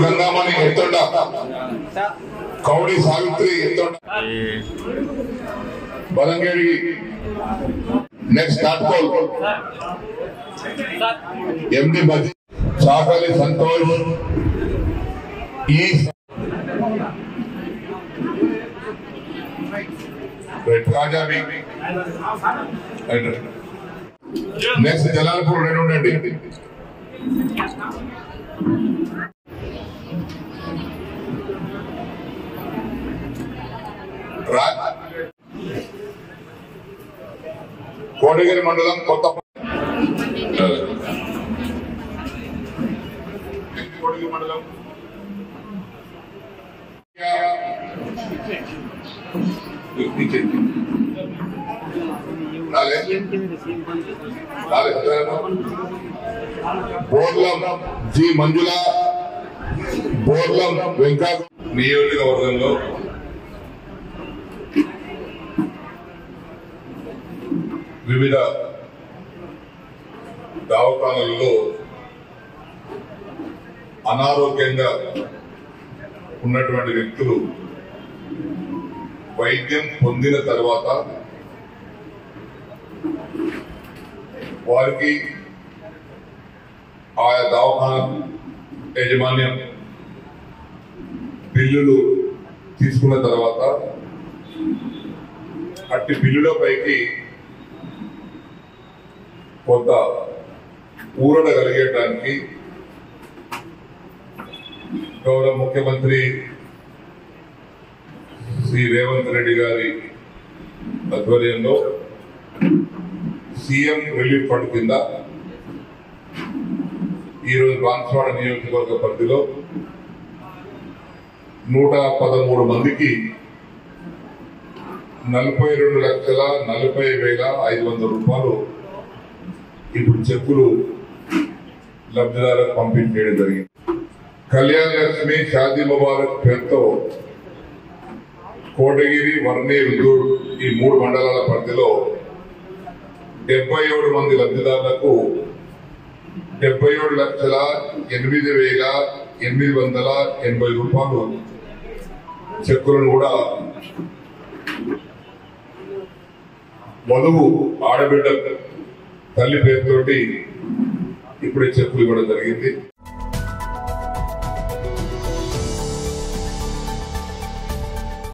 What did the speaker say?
Gangamani ఎత్తుండ, కౌడి Savitri ఎత్తుండ, బలంగేడి next నాట్కోల్ ఎండి మధ్య చాకలి సంతోష్ ఈ రాజా next Jalalpur రెండు ఉండండి. కోటగిరి మండలం కొత్త కోటగిరి మండలం బోర్లం జి మంజుల, బోర్లం వెంకట నియోజకవర్గంలో వివిధ దవాఖానాలలో అనారోగ్యంగా ఉన్నటువంటి వ్యక్తులు వైద్యం పొందిన తర్వాత వారికి ఆయా దవాఖానా యాజమాన్యం బిల్లులు తీసుకున్న తర్వాత అట్టి బిల్లులపైకి కొంత ఊరట కలిగేయడానికి గౌరవ ముఖ్యమంత్రి శ్రీ రేవంత్ రెడ్డి గారి ఆధ్వర్యంలో సీఎం రిలీఫ్ ఫండ్ కింద ఈరోజు బాన్స్వాడ నియోజకవర్గ పరిధిలో 113 మందికి 42,40,500 రూపాయలు ఇప్పుడు చెక్కులు లబ్ధిదారులకు పంపిణీ చేయడం జరిగింది. కళ్యాణ్ లక్ష్మి షాదీ ముబారక్ పేరుతో కోటగిరి, వర్ణి, రుదూర్ ఈ 3 మండలాల పరిధిలో 77 మంది లబ్ధిదారులకు 77,08,880 రూపాయలు చెక్కులను కూడా వధువు ఆడబిడ్డ తల్లి పేరుతోటి ఇప్పుడే చెక్కులు ఇవ్వడం జరిగింది.